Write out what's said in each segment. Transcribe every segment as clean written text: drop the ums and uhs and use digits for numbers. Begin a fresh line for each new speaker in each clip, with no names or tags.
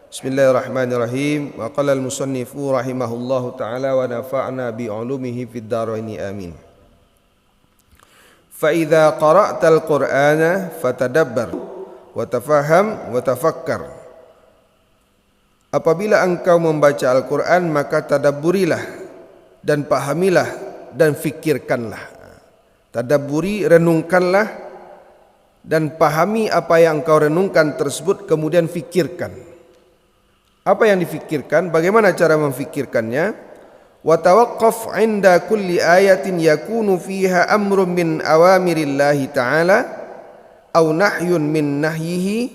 Bismillahirrahmanirrahim. Wa qala al-musannifu rahimahullahu ta'ala wa nafa'na bi'ulumihi fid dharaini amin. Fa idza qara'tal Qur'ana fatadabbar wa tafaham wa tafakkar. Apabila engkau membaca Al-Qur'an maka tadabburilah dan pahamilah dan fikirkanlah. Tadabburi, renungkanlah dan pahami apa yang engkau renungkan tersebut, kemudian fikirkan. Apa yang difikirkan? Bagaimana cara memfikirkannya? Wa tawaqqaf 'inda kulli ayatin yakunu fiha amrun min awamirillahi ta'ala aw nahyun min nahyihi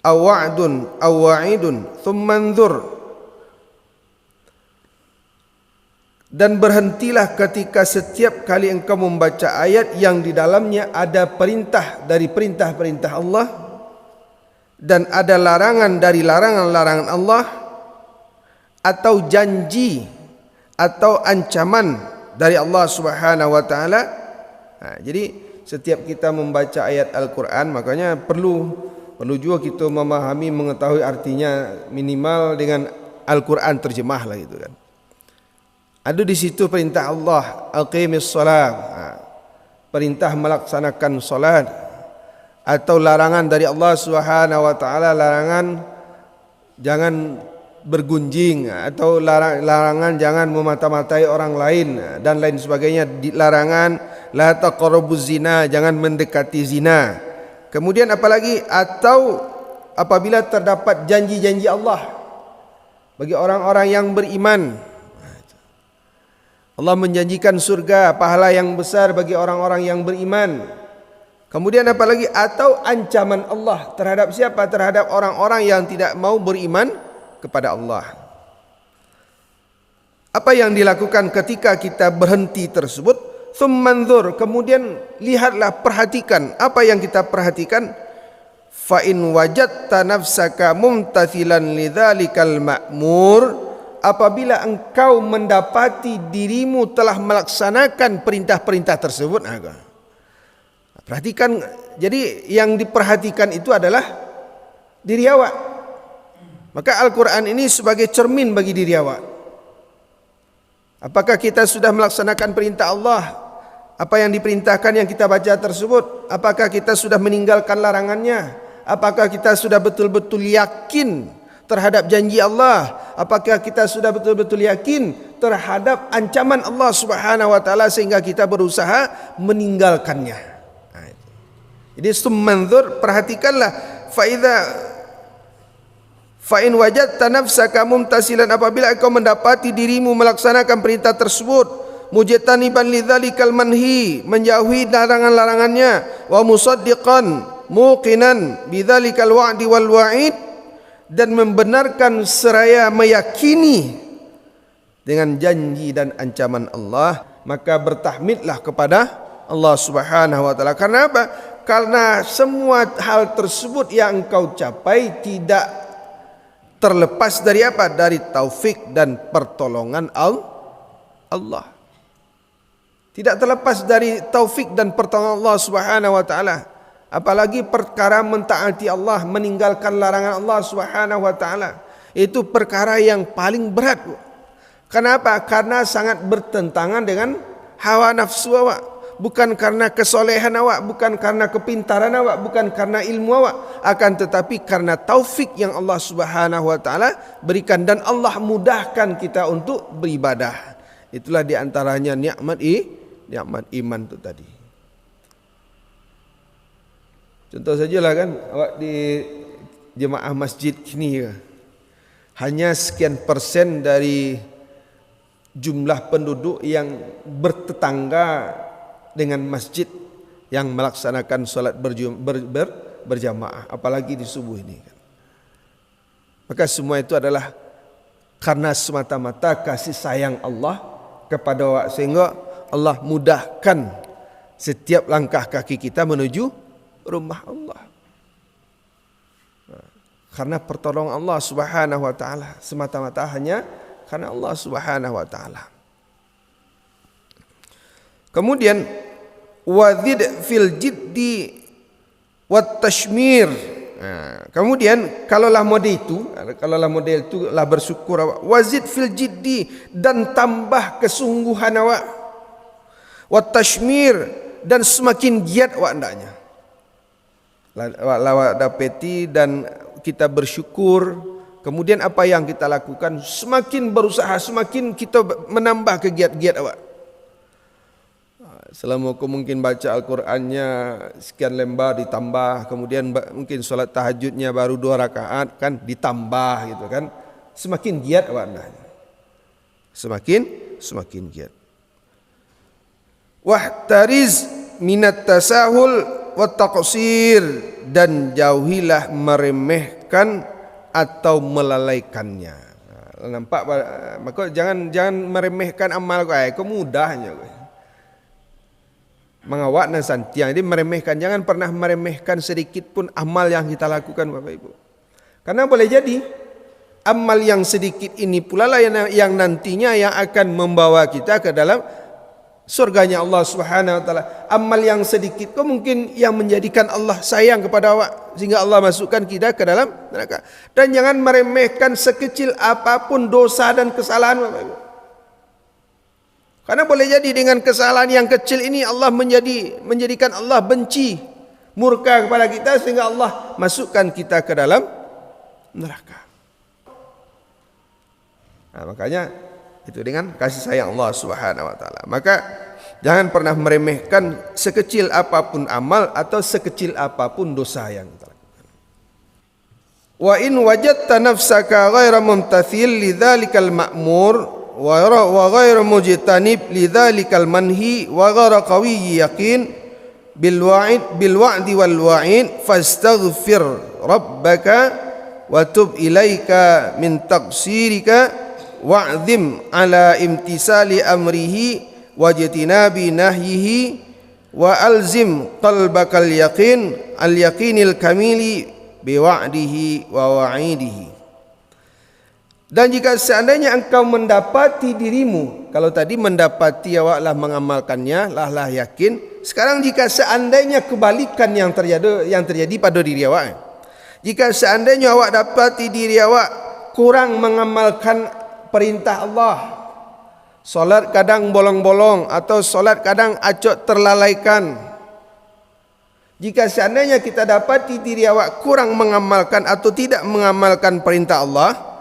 aw wa'dun aw wa'idun thumma anzur. Dan berhentilah ketika setiap kali engkau membaca ayat yang di dalamnya ada perintah dari perintah-perintah Allah dan ada larangan dari larangan-larangan Allah, atau janji atau ancaman dari Allah Subhanahu wa taala. Jadi setiap kita membaca ayat Al-Qur'an, makanya perlu juga kita memahami, mengetahui artinya minimal dengan Al-Qur'an terjemah lah gitu kan. Ada di situ perintah Allah, aqimis shalah, perintah melaksanakan salat, atau larangan dari Allah Subhanahu wa taala, larangan jangan bergunjing, atau larangan jangan memata-matai orang lain dan lain sebagainya. Larangan la taqrabuz zina, jangan mendekati zina. Kemudian apalagi, atau apabila terdapat janji-janji Allah bagi orang-orang yang beriman, Allah menjanjikan surga, pahala yang besar bagi orang-orang yang beriman. Kemudian apalagi, atau ancaman Allah terhadap siapa? Terhadap orang-orang yang tidak mau beriman kepada Allah. Apa yang dilakukan ketika kita berhenti tersebut? Tsummanzur, kemudian lihatlah, perhatikan. Apa yang kita perhatikan? Fa in wajadta nafsaka mumtathilan lidzalikal ma'mur, apabila engkau mendapati dirimu telah melaksanakan perintah-perintah tersebut. Perhatikan, jadi yang diperhatikan itu adalah diri awak. Maka Al-Quran ini sebagai cermin bagi diri awak. Apakah kita sudah melaksanakan perintah Allah? Apa yang diperintahkan yang kita baca tersebut? Apakah kita sudah meninggalkan larangannya? Apakah kita sudah betul-betul yakin terhadap janji Allah? Apakah kita sudah betul-betul yakin terhadap ancaman Allah Subhanahu wa taala sehingga kita berusaha meninggalkannya? Jadi summanzur, perhatikanlah. Fa in wajadta nafsaka mumtasilan, apabila engkau mendapati dirimu melaksanakan perintah tersebut, mujtaniban lidzalikal manhi, menjauhi larangan-larangannya, wa musaddiqan muqinan bidzalikal wa'di wal wa'id, dan membenarkan seraya meyakini dengan janji dan ancaman Allah, maka bertahmidlah kepada Allah Subhanahu wa taala. Karena apa? Karena semua hal tersebut yang engkau capai tidak terlepas dari apa? Dari taufik dan pertolongan Allah. Tidak terlepas dari taufik dan pertolongan Allah Subhanahu wa taala. Apalagi perkara mentaati Allah, meninggalkan larangan Allah Subhanahu wa taala, itu perkara yang paling berat. Kenapa? Karena sangat bertentangan dengan hawa nafsu awak. Bukan karena kesolehan awak, bukan karena kepintaran awak, bukan karena ilmu awak, akan tetapi karena taufik yang Allah Subhanahu wa taala berikan, dan Allah mudahkan kita untuk beribadah. Itulah diantaranya nikmat iman itu tadi. Contoh sajalah kan, awak di jemaah masjid kini hanya sekian persen dari jumlah penduduk yang bertetangga dengan masjid yang melaksanakan solat berjamaah, apalagi di subuh ini. Maka semua itu adalah karena semata-mata kasih sayang Allah kepada awak, sehingga Allah mudahkan setiap langkah kaki kita menuju rumah Allah. Karena pertolongan Allah Subhanahu wa taala, semata-mata hanya karena Allah Subhanahu wa taala. Kemudian wadzid fil jiddi wat tashmir. Kemudian kalaulah model itu lah bersyukur awak, wazid fil jiddi, dan tambah kesungguhan awak, wat tashmir, dan semakin giat awak hendaknya. Awak dapati dan kita bersyukur, kemudian apa yang kita lakukan semakin berusaha, semakin kita menambah kegiat-giat awak. Selama kau mungkin baca Al-Qurannya sekian lembar ditambah, kemudian mungkin solat tahajudnya baru 2 rakaat kan ditambah gitu kan, semakin giat awak hendaknya. Semakin giat. Wahtariz minat tasahul wa taqsir, dan jauhilah meremehkan atau melalaikannya. Nampak, maka jangan meremehkan amal kau mudahnya kau. Mengawak dan santiang, jadi meremehkan, jangan pernah meremehkan sedikit pun amal yang kita lakukan Bapak Ibu. Karena boleh jadi amal yang sedikit ini pula lah yang nantinya yang akan membawa kita ke dalam surganya Allah Subhanahu wa taala. Amal yang sedikit kok mungkin yang menjadikan Allah sayang kepada awak sehingga Allah masukkan kita ke dalam neraka. Dan jangan meremehkan sekecil apapun dosa dan kesalahan Bapak Ibu. Karena boleh jadi dengan kesalahan yang kecil ini Allah menjadikan Allah benci, murka kepada kita sehingga Allah masukkan kita ke dalam neraka. Makanya itu dengan kasih sayang Allah Subhanahu wa taala. Maka jangan pernah meremehkan sekecil apapun amal atau sekecil apapun dosa yang kita lakukan. Wa in wajadta nafsaka ghaira mumtathil lidzalikal ma'mur wa ghairu mujtanib lidzalikal manhi wa ghairu qawiyyi yaqin bil wa'di wal wa'id fastaghfir rabbaka wa tub ilaika min taqsirika wa'zim ala imtisali amrihi wajtinabi nahyihi wa alzim qalbakal yaqin al yaqinil kamili bi wa'dihi wa wa'idihi. Dan jika seandainya engkau mendapati dirimu, kalau tadi mendapati awaklah mengamalkannya, lah yakin. Sekarang jika seandainya kebalikan yang terjadi pada diri awak. Jika seandainya awak dapati diri awak kurang mengamalkan perintah Allah, solat kadang bolong-bolong atau solat kadang acok terlalaikan. Jika seandainya kita dapati diri awak kurang mengamalkan atau tidak mengamalkan perintah Allah,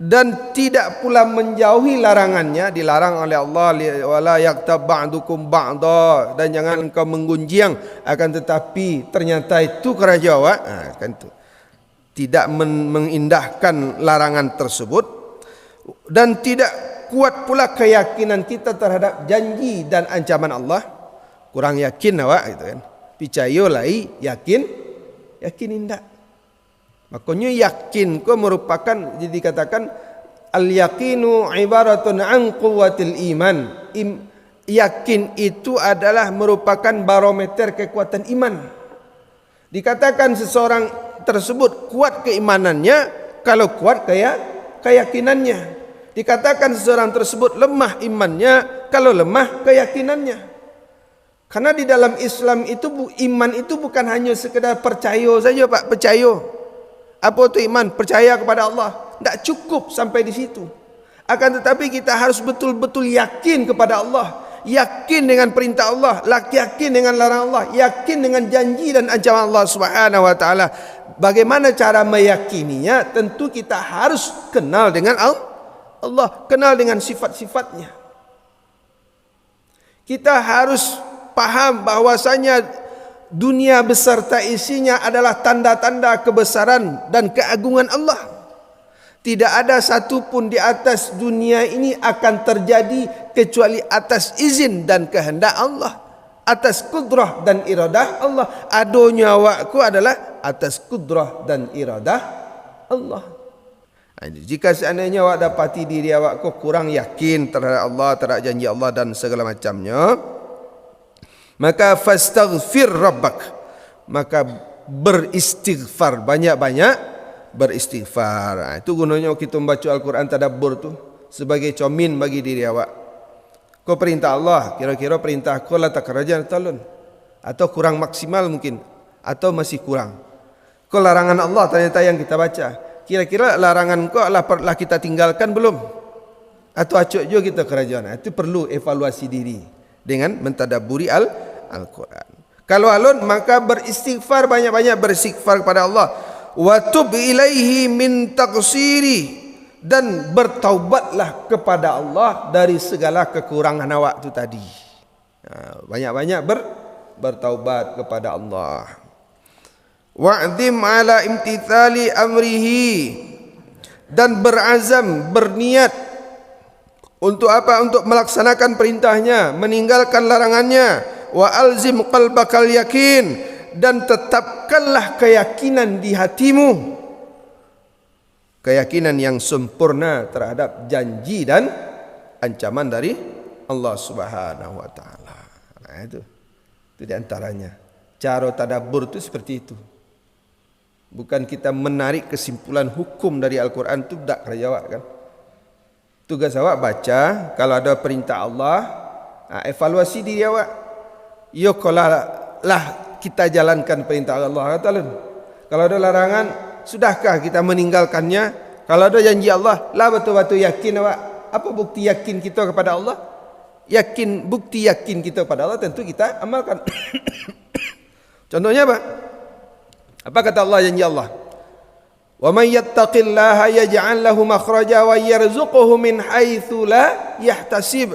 dan tidak pula menjauhi larangannya, dilarang oleh Allah, wala yaktab ba'dukum ba'da, dan jangan engkau menggunjing, akan tetapi ternyata itu kerja awak, kan itu tidak mengindahkan larangan tersebut, dan tidak kuat pula keyakinan kita terhadap janji dan ancaman Allah, kurang yakin awak gitu kan, percaya lai yakin indah. Makanya yakin ko merupakan, jadi dikatakan al-yaqinu ibaratun an quwwatil iman. Yakin itu adalah merupakan barometer kekuatan iman. Dikatakan seseorang tersebut kuat keimanannya kalau kuat keyakinannya. Dikatakan seseorang tersebut lemah imannya kalau lemah keyakinannya. Karena di dalam Islam itu iman itu bukan hanya sekedar percaya saja Pak, percaya. Apa itu iman? Percaya kepada Allah. Tidak cukup sampai di situ. Akan tetapi kita harus betul-betul yakin kepada Allah. Yakin dengan perintah Allah. Yakin dengan larangan Allah. Yakin dengan janji dan ancaman Allah Subhanahu wa taala. Bagaimana cara meyakininya? Tentu kita harus kenal dengan Allah. Kenal dengan sifat-sifatnya. Kita harus paham bahwasanya dunia beserta isinya adalah tanda-tanda kebesaran dan keagungan Allah. Tidak ada satu pun di atas dunia ini akan terjadi kecuali atas izin dan kehendak Allah, atas kudrah dan iradah Allah. Adanya awakku adalah atas kudrah dan iradah Allah. Jika seandainya awak dapati diri awakku kurang yakin terhadap Allah, terhadap janji Allah dan segala macamnya, maka fastaghfir rabbak, maka beristighfar, banyak-banyak beristighfar. Itu gunanya kita membaca Al-Quran tadabbur tu sebagai comin bagi diri awak. Kau perintah Allah, kira-kira perintah kau la takrajan talun, atau kurang maksimal mungkin, atau masih kurang. Kau larangan Allah ternyata yang kita baca. Kira-kira larangan kau lah kita tinggalkan belum? Atau acuk juga kita kerajaan. Itu perlu evaluasi diri dengan mentadabburi Al-Quran. Kalau alun maka beristighfar, banyak-banyak beristighfar kepada Allah. Wa tub ilaihi min taqsiri, dan bertaubatlah kepada Allah dari segala kekurangan awak itu tadi. Banyak-banyak bertaubat kepada Allah. Wa'zim ala imtithali amrihi, dan berazam, berniat untuk apa? Untuk melaksanakan perintahnya, meninggalkan larangannya. Wa alzim qalbakal yakin, dan tetapkanlah keyakinan di hatimu, keyakinan yang sempurna terhadap janji dan ancaman dari Allah Subhanahu wa taala. Itu di antaranya. Cara tadabbur itu seperti itu. Bukan kita menarik kesimpulan hukum dari Al-Quran itu tak kerja awak kan. Tugas awak baca, kalau ada perintah Allah, evaluasi diri awak. Yo kalau lah kita jalankan perintah Allah Taala. Kalau ada larangan, sudahkah kita meninggalkannya? Kalau ada janji Allah, lah betul-betul yakin awak. Apa bukti yakin kita kepada Allah? Bukti yakin kita kepada Allah tentu kita amalkan. Contohnya apa? Apa kata Allah, janji Allah? Wa may yattaqillaha yaj'al lahu makhraja wa yarzuquhu min haitsu la yahtasib.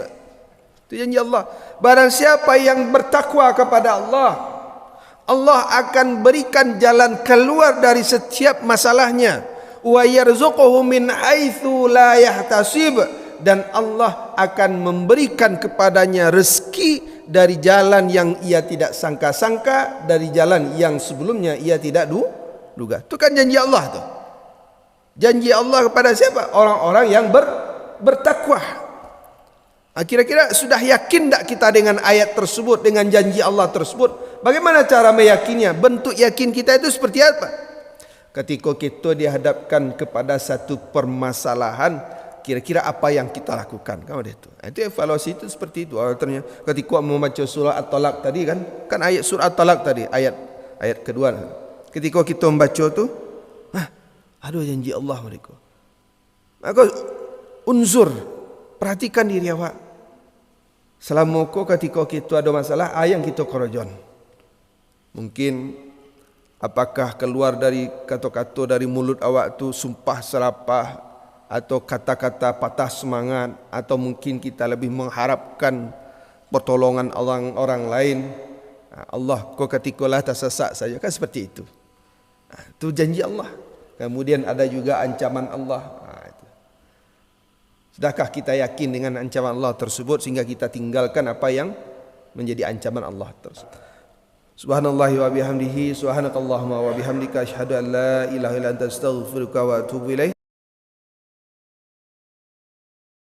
Itu janji Allah. Barang siapa yang bertakwa kepada Allah, Allah akan berikan jalan keluar dari setiap masalahnya. Wa yarzuquhu min haitsu la yahtasib, dan Allah akan memberikan kepadanya rezeki dari jalan yang ia tidak sangka-sangka, dari jalan yang sebelumnya ia tidak duga. Itu kan janji Allah tu. Janji Allah kepada siapa? Orang-orang yang bertakwa. Kira-kira sudah yakin tak kita dengan ayat tersebut, dengan janji Allah tersebut? Bagaimana cara meyakininya? Bentuk yakin kita itu seperti apa? Ketika kita dihadapkan kepada satu permasalahan, kira-kira apa yang kita lakukan? Itu evaluasi itu seperti itu. Artinya ketika membaca surah At-Talaq tadi kan ayat surah At-Talaq tadi, ayat kedua. Ketika kita membaca tu, ada janji Allah mereka. Maka unzur, perhatikan diri awak. Selama ketika kita ada masalah, yang kita korojon. Mungkin apakah keluar dari kata-kata dari mulut awak tu sumpah serapah, atau kata-kata patah semangat, atau mungkin kita lebih mengharapkan pertolongan orang lain. Allah, kau ketikalah tersesat saja, kan seperti itu. Itu janji Allah. Kemudian ada juga ancaman Allah. Sudahkah kita yakin dengan ancaman Allah tersebut sehingga kita tinggalkan apa yang menjadi ancaman Allah tersebut? Subhanallahi wa bihamdihi, subhanakallahumma wa bihamdika, asyhadu an la ilaha illa anta, astaghfiruka wa atubu ilaik.